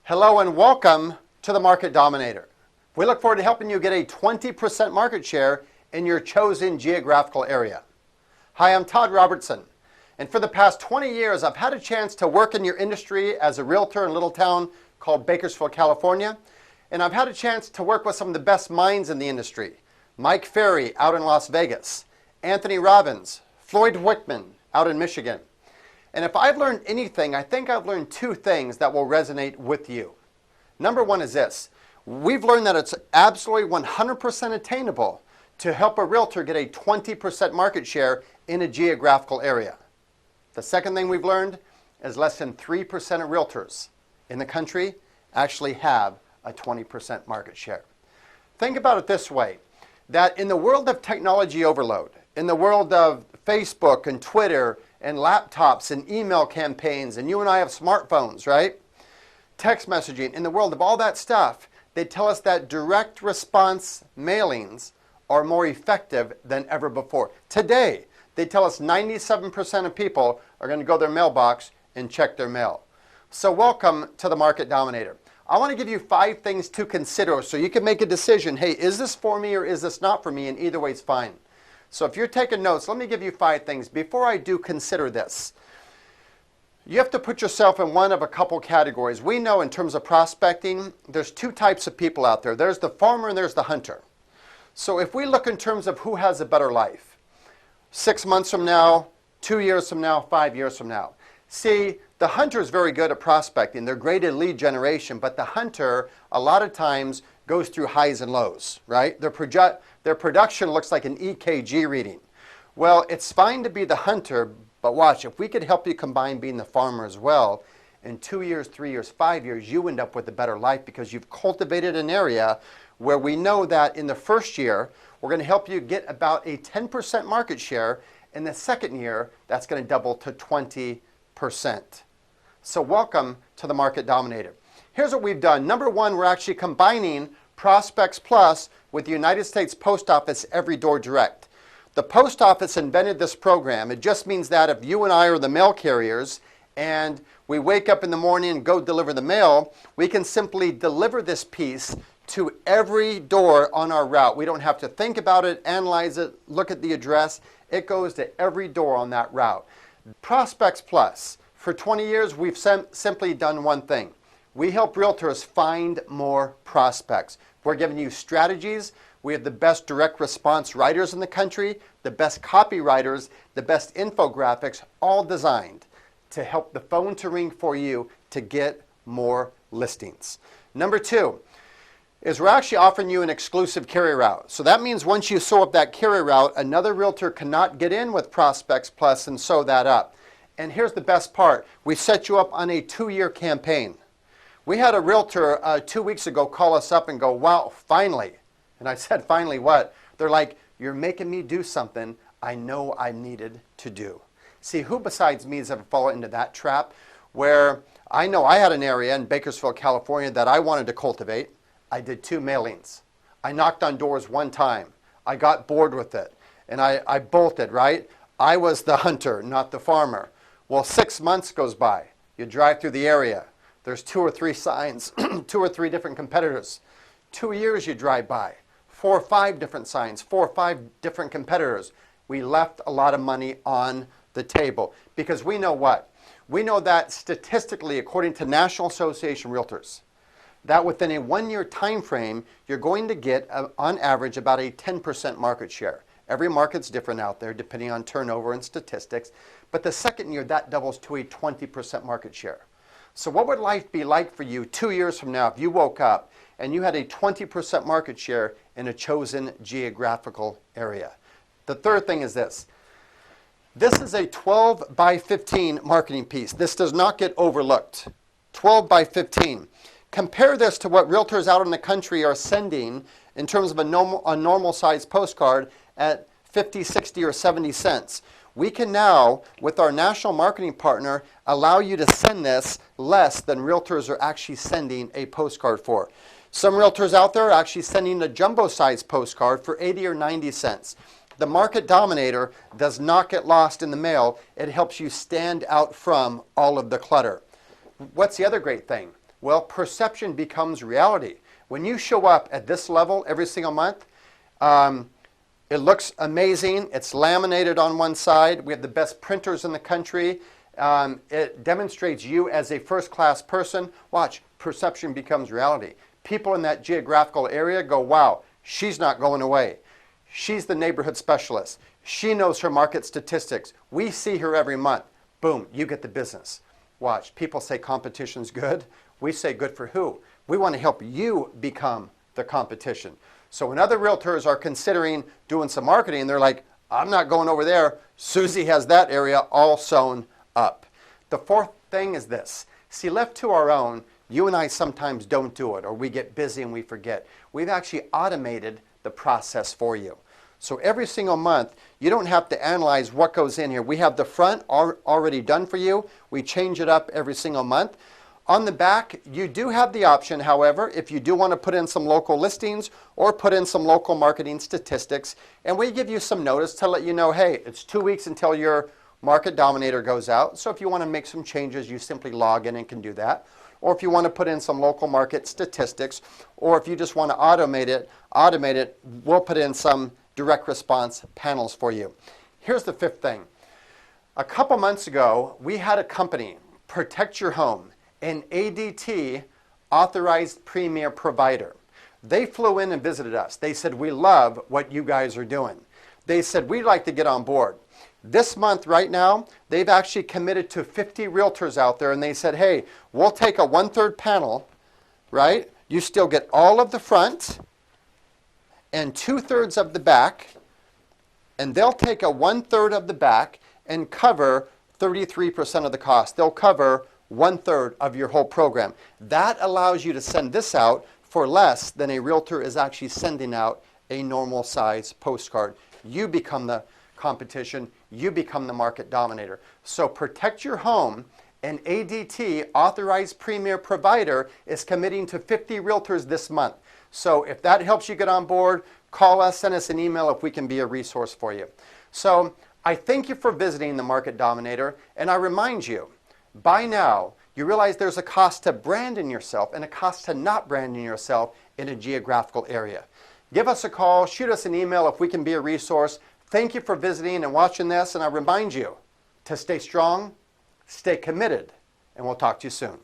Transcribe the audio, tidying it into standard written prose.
Hello and welcome to the Market Dominator. We look forward to helping you get a 20% market share in your chosen geographical area. Hi, I'm Todd Robertson, and for the past 20 years I've had a chance to work in your industry as a realtor in a little town called Bakersfield, California, and I've had a chance to work with some of the best minds in the industry. Mike Ferry out in Las Vegas, Anthony Robbins, Floyd Wickman out in Michigan. And if I've learned anything, I think I've learned two things that will resonate with you. Number one is this. We've learned that it's absolutely 100% attainable to help a realtor get a 20% market share in a geographical area. The second thing we've learned is less than 3% of realtors in the country actually have a 20% market share. Think about it this way, that in the world of technology overload, in the world of Facebook and Twitter and laptops and email campaigns, and you and I have smartphones, right? Text messaging, in the world of all that stuff, they tell us that direct response mailings are more effective than ever before. Today, they tell us 97% of people are going to go to their mailbox and check their mail. So welcome to the Market Dominator. I want to give you 5 things to consider so you can make a decision. Hey, is this for me or is this not for me? And either way, it's fine. So if you're taking notes, let me give you 5 things. Before I do, consider this. You have to put yourself in one of a couple categories. We know in terms of prospecting, there's 2 types of people out there. There's the farmer and there's the hunter. So if we look in terms of who has a better life, 6 months from now, 2 years from now, 5 years from now. See, the hunter is very good at prospecting. They're great at lead generation, but the hunter a lot of times goes through highs and lows, right? Their production looks like an EKG reading. Well, it's fine to be the hunter, but watch, if we could help you combine being the farmer as well, in 2 years, 3 years, 5 years, you end up with a better life because you've cultivated an area where we know that in the first year, we're going to help you get about a 10% market share. In the second year, that's going to double to 20%. So welcome to the Market Dominator. Here's what we've done. Number one, we're actually combining ProspectsPLUS with the United States Post Office Every Door Direct. The Post Office invented this program. It just means that if you and I are the mail carriers and we wake up in the morning and go deliver the mail, we can simply deliver this piece to every door on our route. We don't have to think about it, analyze it, look at the address. It goes to every door on that route. ProspectsPLUS, for 20 years, we've simply done one thing. We help realtors find more prospects. We're giving you strategies. We have the best direct response writers in the country, the best copywriters, the best infographics, all designed to help the phone to ring for you to get more listings. Number 2 is we're actually offering you an exclusive carrier route. So that means once you sew up that carrier route, another realtor cannot get in with ProspectsPLUS and sew that up. And here's the best part. We set you up on a 2-year campaign. We had a realtor 2 weeks ago call us up and go, wow, finally. And I said, finally what? They're like, you're making me do something I know I needed to do. See, who besides me has ever fallen into that trap where I know I had an area in Bakersfield, California that I wanted to cultivate. I did 2 mailings. I knocked on doors 1 time. I got bored with it. And I bolted, right? I was the hunter, not the farmer. Well, 6 months goes by. You drive through the area. There's 2 or 3 signs, 2 or 3 different competitors. 2 years you drive by. 4 or 5 different signs, 4 or 5 different competitors. We left a lot of money on the table because we know what? We know that statistically, according to National Association of Realtors, that within a 1-year time frame, you're going to get, on average, about a 10% market share. Every market's different out there, depending on turnover and statistics. But the second year, that doubles to a 20% market share. So what would life be like for you 2 years from now if you woke up and you had a 20% market share in a chosen geographical area? The third thing is this. This is a 12 by 15 marketing piece. This does not get overlooked. 12 by 15. Compare this to what realtors out in the country are sending in terms of a normal size postcard at 50, 60, or 70 cents. We can now, with our national marketing partner, allow you to send this less than realtors are actually sending a postcard for. Some realtors out there are actually sending a jumbo size postcard for 80 or 90 cents. The Market Dominator does not get lost in the mail. It helps you stand out from all of the clutter. What's the other great thing? Well, perception becomes reality. When you show up at this level every single month, it looks amazing. It's laminated on one side. We have the best printers in the country. It demonstrates you as a first-class person. Watch, perception becomes reality. People in that geographical area go, wow, she's not going away. She's the neighborhood specialist. She knows her market statistics. We see her every month. Boom, you get the business. Watch, people say competition's good. We say good for who? We want to help you become the competition. So when other realtors are considering doing some marketing, they're like, I'm not going over there. Susie has that area all sewn up. The fourth thing is this. See, left to our own, you and I sometimes don't do it, or we get busy and we forget. We've actually automated the process for you. So every single month, you don't have to analyze what goes in here. We have the front already done for you. We change it up every single month. On the back, you do have the option, however, if you do want to put in some local listings or put in some local marketing statistics, and we give you some notice to let you know, hey, it's 2 weeks until your Market Dominator goes out. So if you want to make some changes, you simply log in and can do that. Or if you want to put in some local market statistics, or if you just want to automate it, we'll put in some direct response panels for you. Here's the fifth thing. A couple months ago, we had a company, Protect Your Home, an ADT authorized premier provider. They flew in and visited us. They said, we love what you guys are doing. They said, we'd like to get on board. This month right now, they've actually committed to 50 realtors out there, and they said, hey, we'll take a 1/3 panel, right? You still get all of the front and 2/3 of the back, and they'll take a 1/3 of the back and cover 33% of the cost. They'll cover 1/3 of your whole program. That allows you to send this out for less than a realtor is actually sending out a normal size postcard. You become the competition. You become the market dominator. So Protect Your Home, an ADT authorized premier provider, is committing to 50 realtors this month. So if that helps you get on board, call us, send us an email if we can be a resource for you. So I thank you for visiting the Market Dominator, and I remind you, by now, you realize there's a cost to branding yourself and a cost to not branding yourself in a geographical area. Give us a call, shoot us an email if we can be a resource. Thank you for visiting and watching this, and I remind you to stay strong, stay committed, and we'll talk to you soon.